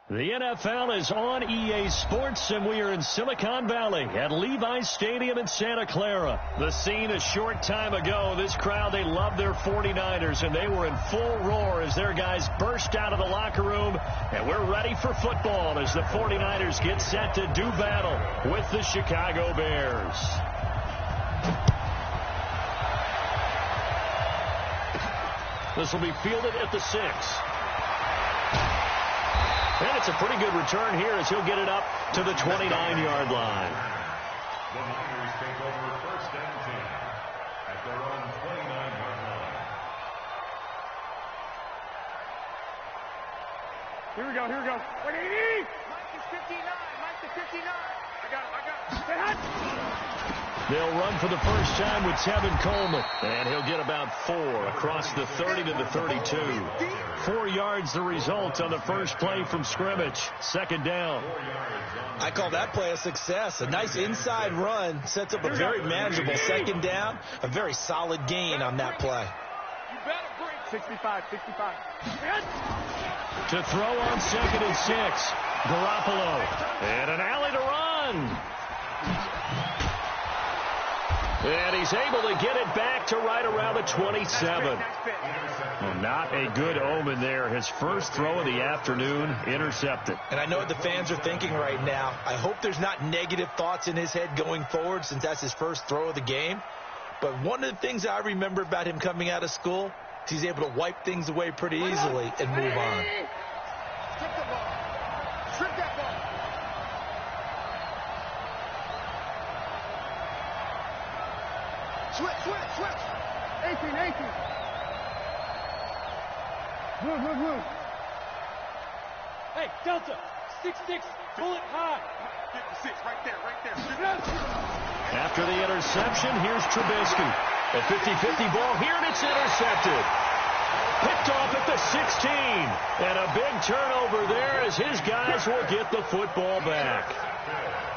The NFL is on EA Sports, and we are in Silicon Valley at Levi's Stadium in Santa Clara. The scene a short time ago. This crowd, they love their 49ers, and they were in full roar as their guys burst out of the locker room. And we're ready for football as the 49ers get set to do battle with the Chicago Bears. This will be fielded at the 6. And it's a pretty good return here as he'll get it up to the 29-yard line. The Niners take over first and 10 at their own 29-yard line. Here we go. What do you need? Mike is 59. Mike is 59. I got him. Stay hot. They'll run for the first time with Tevin Coleman. And he'll get about 4 across the 30 to the 32. 4 yards the result on the first play from scrimmage. Second down. I call that play a success. A nice inside run sets up a very manageable second down. A very solid gain on that play. You better bring 65. To throw on 2nd and 6. Garoppolo. And an alley to run. And he's able to get it back to right around the 27. Well, not a good omen there. His first throw of the afternoon intercepted. And I know what the fans are thinking right now. I hope there's not negative thoughts in his head going forward since that's his first throw of the game. But one of the things I remember about him coming out of school is he's able to wipe things away pretty easily and move on. Strip the ball. Strip that ball. Switch. 18. Move. Hey, Delta, 6-6, pull it high. Get the 6 right there. After the interception, here's Trubisky. A 50-50 ball here, and it's intercepted. Picked off at the 16. And a big turnover there as his guys will get the football back.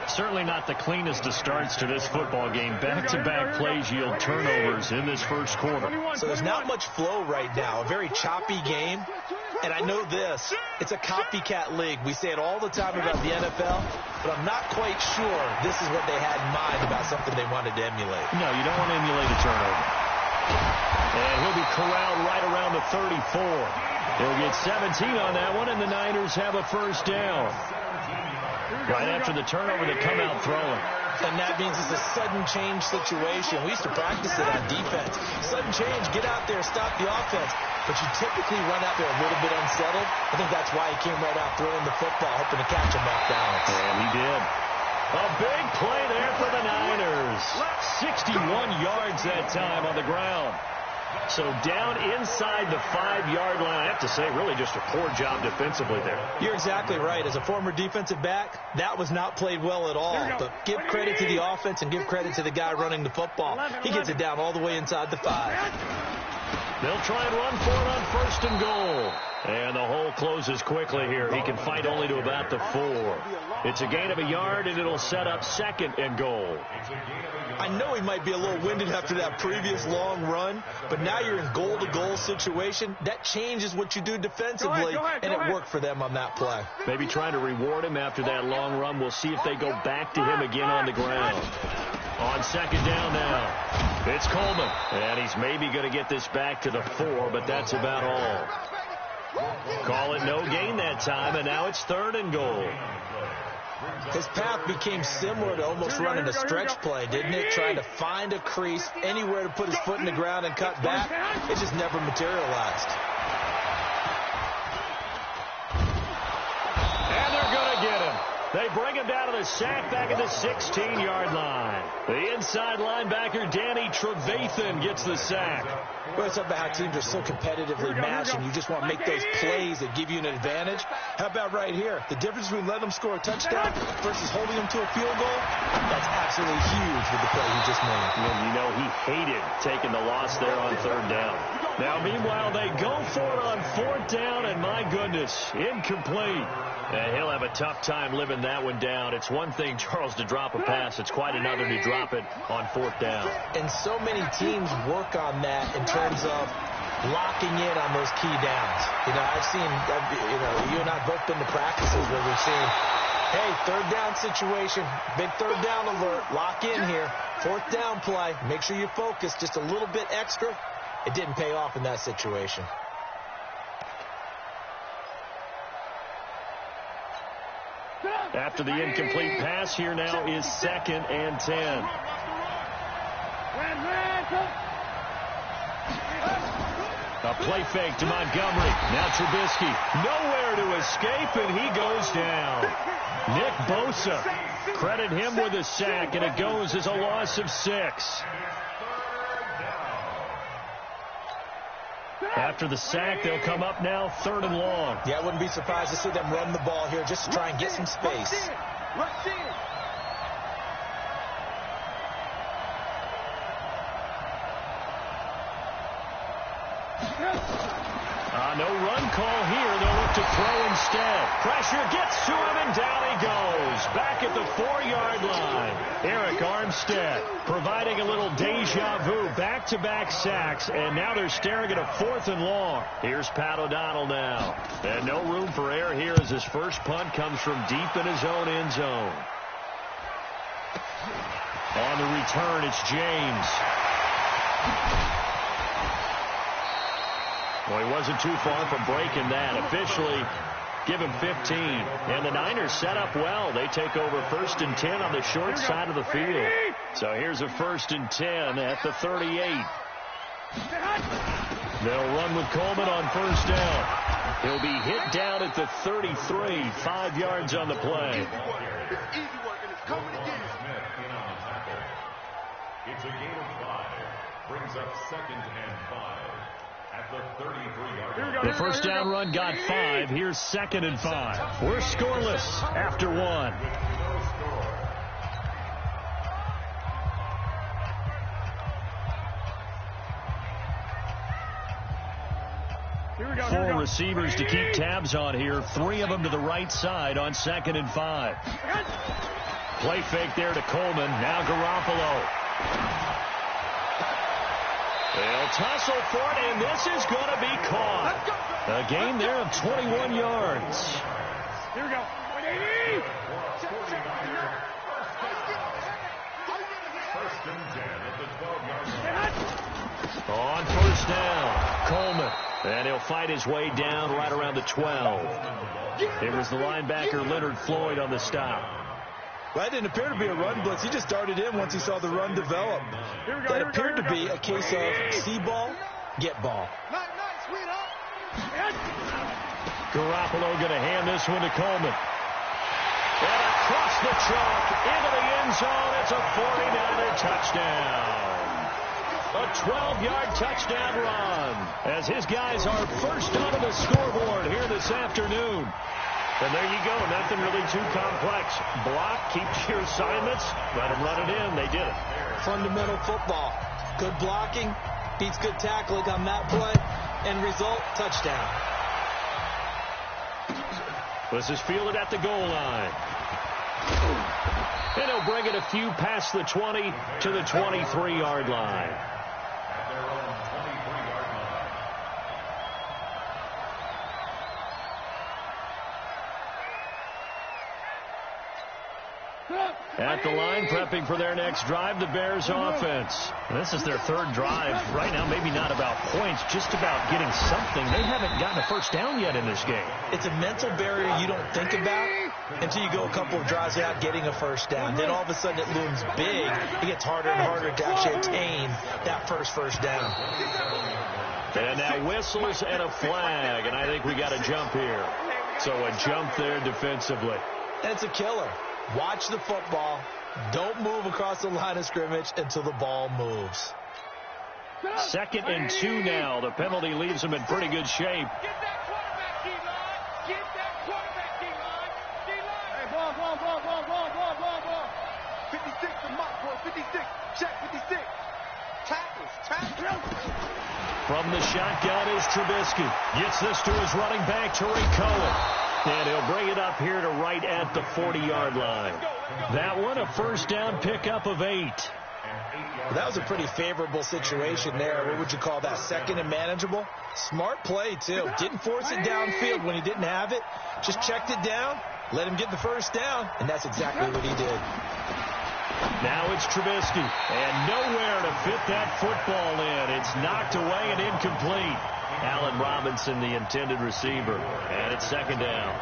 Certainly not the cleanest of starts to this football game. Back-to-back plays yield turnovers in this first quarter. So there's not much flow right now. A very choppy game. And I know this. It's a copycat league. We say it all the time about the NFL, but I'm not quite sure this is what they had in mind about something they wanted to emulate. No, you don't want to emulate a turnover. And he'll be corralled right around the 34. He'll get 17 on that one, and the Niners have a first down. Right after the turnover, they come out throwing. And that means it's a sudden change situation. We used to practice it on defense. Sudden change, get out there, stop the offense. But you typically run out there a little bit unsettled. I think that's why he came right out throwing the football, hoping to catch him off balance. And he did. A big play there for the Niners. 61 yards that time on the ground. So down inside the 5-yard line. I have to say, really just a poor job defensively there. You're exactly right. As a former defensive back, that was not played well at all. But give credit to the offense and give credit to the guy running the football. He gets it down all the way inside the 5. They'll try and run for it on 1st and goal. And the hole closes quickly here. He can fight only to about the 4. It's a gain of a yard, and it'll set up 2nd and goal. I know he might be a little winded after that previous long run, but now you're in goal-to-goal situation. That changes what you do defensively, and it worked for them on that play. Maybe trying to reward him after that long run. We'll see if they go back to him again on the ground. On 2nd down now, it's Coleman, and he's maybe going to get this back to the 4, but that's about all. Call it no gain that time, and now it's 3rd and goal. His path became similar to almost running a stretch play, didn't it? Trying to find a crease, anywhere to put his foot in the ground and cut back. It just never materialized. And they're going to get him. They bring him down to the sack back at the 16-yard line. The inside linebacker, Danny Trevathan, gets the sack. Well, it's about how teams are so competitively matched, and you just want to make those plays that give you an advantage. How about right here? The difference between letting them score a touchdown versus holding them to a field goal, that's absolutely huge with the play he just made. And you know he hated taking the loss there on 3rd down. Now, meanwhile, they go for it on 4th down, and my goodness, incomplete. And he'll have a tough time living that one down. It's one thing, Charles, to drop a pass. It's quite another to drop it on 4th down. And so many teams work on that in terms of locking in on those key downs. I've seen, you and I have both been to practices where we've seen, hey, third down situation, big third down alert, lock in here, fourth down play, make sure you focus just a little bit extra. It didn't pay off in that situation. After the incomplete pass, here now is 2nd and 10. A play fake to Montgomery. Now Trubisky. Nowhere to escape, and he goes down. Nick Bosa. Credit him with a sack, and it goes as a loss of 6. After the sack, they'll come up now 3rd and long. Yeah, I wouldn't be surprised to see them run the ball here just to try and get some space. No run call here. They'll look to throw instead. Pressure gets to him, and down he goes. Back at the 4-yard line. Eric Armstead providing a little deja vu. Back-to-back sacks, and now they're staring at a 4th and long. Here's Pat O'Donnell now. And no room for error here as his first punt comes from deep in his own end zone. On the return, it's James. Well, he wasn't too far from breaking that. Officially, give him 15. And the Niners set up well. They take over 1st and 10 on the short side of the field. So here's a 1st and 10 at the 38. They'll run with Coleman on 1st down. He'll be hit down at the 33, 5 yards on the play. It's a gain of 5. Brings up 2nd and 5. At the 33-yard line. The first down run got 5. Here's 2nd and 5. We're scoreless after 1. Four receivers to keep tabs on here. 3 of them to the right side on 2nd and 5. Play fake there to Coleman. Now Garoppolo. They'll tussle for it, and this is going to be caught. A gain there of 21 yards. Here we go. On 1st down, Coleman. And he'll fight his way down right around the 12. It was the linebacker Leonard Floyd on the stop. Well, that didn't appear to be a run blitz. He just darted in once he saw the run develop. That appeared to be a case of see ball, get ball. Garoppolo going to hand this one to Coleman. And across the chalk into the end zone. It's a 49er touchdown. A 12-yard touchdown run as his guys are first onto the scoreboard here this afternoon. And there you go. Nothing really too complex. Block, keep your assignments, let them run it in. They did it. Fundamental football. Good blocking, beats good tackling on that play. End result, touchdown. This is fielded at the goal line. And he'll bring it a few past the 20 to the 23-yard line. At the line, prepping for their next drive, the Bears offense. This is their 3rd drive. Right now, maybe not about points, just about getting something. They haven't gotten a first down yet in this game. It's a mental barrier you don't think about until you go a couple of drives without getting a first down. Then all of a sudden it looms big. It gets harder and harder to actually attain that first down. And now whistles and a flag, and I think we got a jump here. So a jump there defensively. And it's a killer. Watch the football. Don't move across the line of scrimmage until the ball moves. 2nd and 2 now. The penalty leaves them in pretty good shape. Get that quarterback, D-line. Get that quarterback, D-line. D-line. Hey, ball. 56 to Mott, boy. 56. Check 56. Tackles. From the shotgun is Trubisky. Gets this to his running back, Tariq Cohen. And he'll bring it up here to right at the 40-yard line. That one, a first down pickup of 8. Well, that was a pretty favorable situation there. What would you call that? Second and manageable? Smart play, too. Didn't force it downfield when he didn't have it. Just checked it down, let him get the first down, and that's exactly what he did. Now it's Trubisky, and nowhere to fit that football in. It's knocked away and incomplete. Allen Robinson, the intended receiver, and it's second down.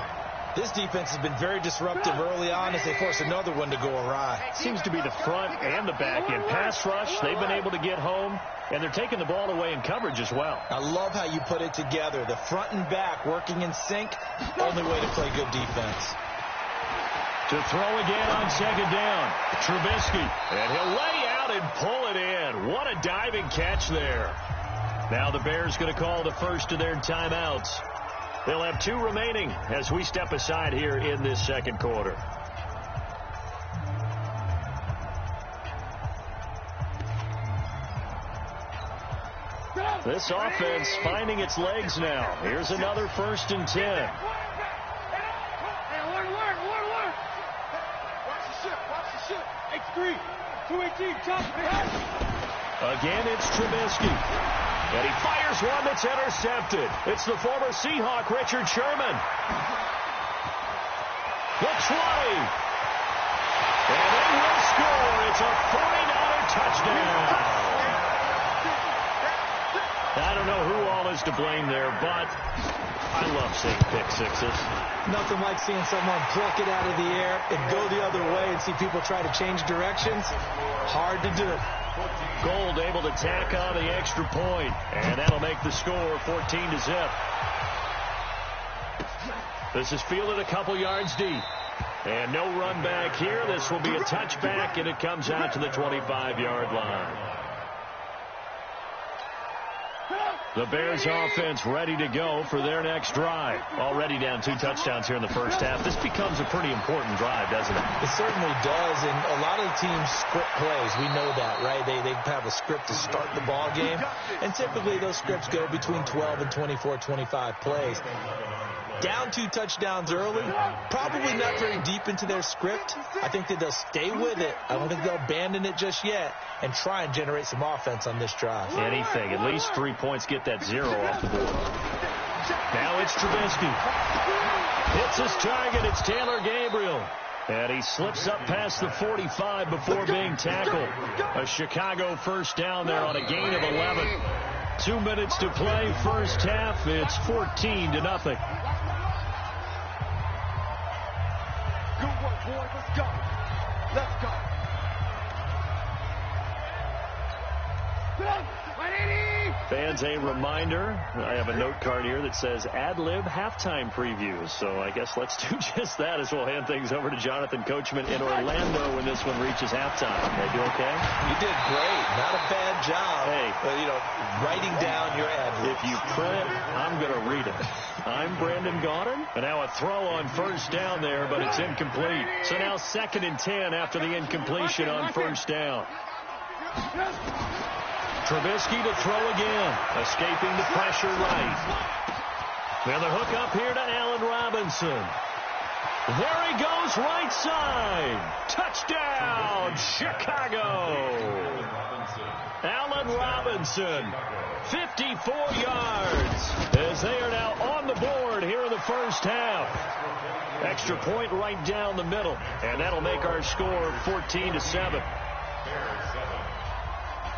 This defense has been very disruptive early on as they force another one to go awry. Seems to be the front and the back end. Pass rush, they've been able to get home, and they're taking the ball away in coverage as well. I love how you put it together. The front and back working in sync, only way to play good defense. To throw again on second down, Trubisky, and he'll lay out and pull it in. What a diving catch there. Now the Bears going to call the first of their timeouts. They'll have 2 remaining as we step aside here in this second quarter. This offense finding its legs now. Here's another 1st and 10. Again, it's Trubisky. And he fires one that's intercepted. It's the former Seahawk, Richard Sherman. The 20. And they will score. It's a 49er touchdown. I don't know who all is to blame there, but I love seeing pick sixes. Nothing like seeing someone pluck it out of the air and go the other way and see people try to change directions. Hard to do. Gold able to tack on the extra point, and that'll make the score 14-0. This is fielded a couple yards deep. And no run back here. This will be a touchback, and it comes out to the 25-yard line. The Bears offense ready to go for their next drive. Already down 2 touchdowns here in the first half. This becomes a pretty important drive, doesn't it? It certainly does, and a lot of the teams script plays. We know that, right? They have a script to start the ball game, and typically those scripts go between 12 and 24, 25 plays. Down 2 touchdowns early, probably not very deep into their script. I think that they'll stay with it. I don't think they'll abandon it just yet and try and generate some offense on this drive. Anything. At least 3 points, get that 0 off the board. Now it's Trubisky. Hits his target. It's Taylor Gabriel. And he slips up past the 45 before being tackled. A Chicago first down there on a gain of 11. 2 minutes to play, first half. It's 14-0. Good work, boys. Let's go. Let's go. Fans, a reminder, I have a note card here that says ad-lib halftime previews. So I guess let's do just that as we'll hand things over to Jonathan Coachman in Orlando when this one reaches halftime. Did I do okay? You did great. Not a bad job. Hey. Writing down your ad-libs. If you print it, I'm going to read it. I'm Brandon Gaudin. And now a throw on first down there, but it's incomplete. So now 2nd and 10 after the incompletion on first down. Trubisky to throw again. Escaping the pressure right. Now the hook up here to Allen Robinson. There he goes, right side. Touchdown, Chicago. Allen Robinson, 54 yards, as they are now on the board here in the first half. Extra point right down the middle, and that'll make our score 14-7.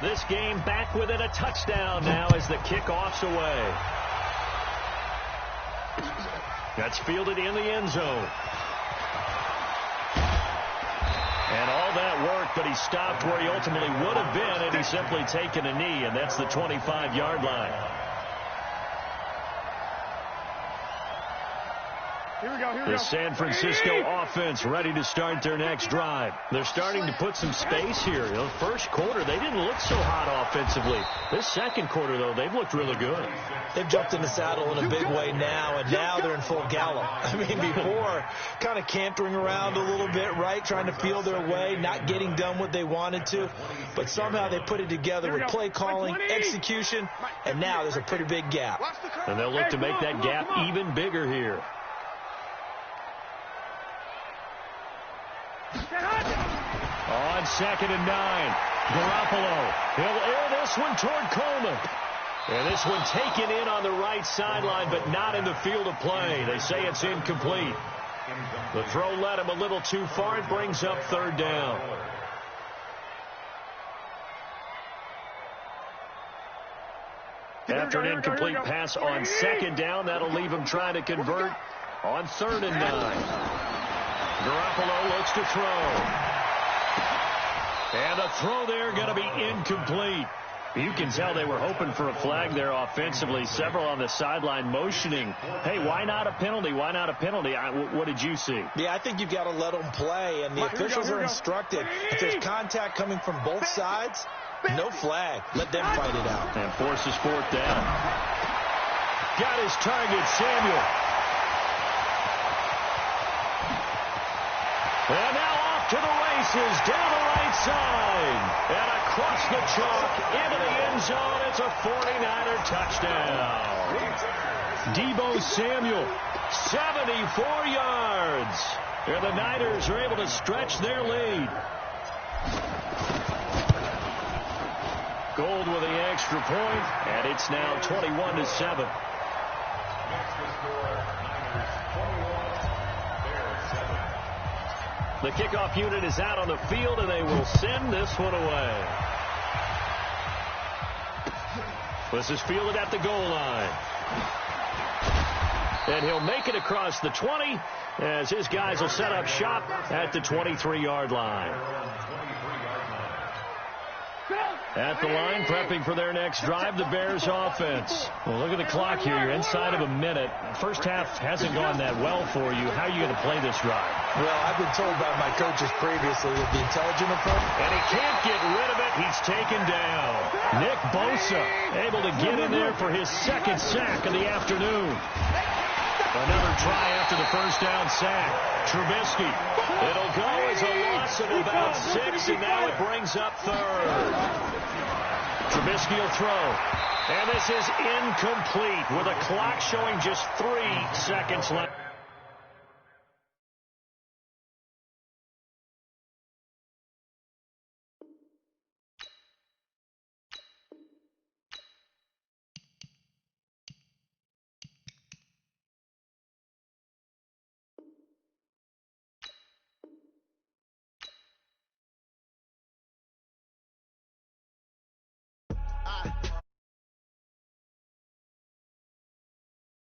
This game back within a touchdown now as the kickoff's away. That's fielded in the end zone. And all that work, but he stopped where he ultimately would have been had he simply taken a knee, and that's the 25-yard line. The San Francisco offense ready to start their next drive. They're starting to put some space here. First quarter, they didn't look so hot offensively. This second quarter, though, they've looked really good. They've jumped in the saddle in a big way now, and now they're in full gallop. I mean, before, kind of cantering around a little bit, right, trying to feel their way, not getting done what they wanted to. But somehow they put it together with play calling, execution, and now there's a pretty big gap. And they'll look to make that gap even bigger here. On 2nd and 9. Garoppolo. He'll air this one toward Coleman. And this one taken in on the right sideline, but not in the field of play. They say it's incomplete. The throw led him a little too far. It brings up third down. After an incomplete pass on second down, that'll leave him trying to convert on 3rd and 9. Garoppolo looks to throw. And the throw there going to be incomplete. You can tell they were hoping for a flag there offensively. Several on the sideline motioning, hey, why not a penalty? Why not a penalty? What did you see? Yeah, I think you've got to let them play, and the officials are instructed. If there's contact coming from both sides, no flag. Let them fight it out. And forces 4th down. Got his target, Samuel. And now off to the races, down the right side. And across the chalk, into the end zone. It's a 49er touchdown. Deebo Samuel, 74 yards. And the Niners are able to stretch their lead. Gold with the extra point, and it's now 21-7. The kickoff unit is out on the field, and they will send this one away. This is fielded at the goal line. And he'll make it across the 20 as his guys will set up shop at the 23-yard line. At the line, prepping for their next drive, the Bears offense. Well, look at the clock here. You're inside of a minute. First half hasn't gone that well for you. How are you going to play this drive? Well, I've been told by my coaches previously that the intelligent approach. And he can't get rid of it. He's taken down. Nick Bosa able to get in there for his 2nd sack of the afternoon. Another try after the first down sack. Trubisky. It'll go as a loss of about 6, and now it brings up 3rd. Trubisky will throw. And this is incomplete with a clock showing just 3 seconds left.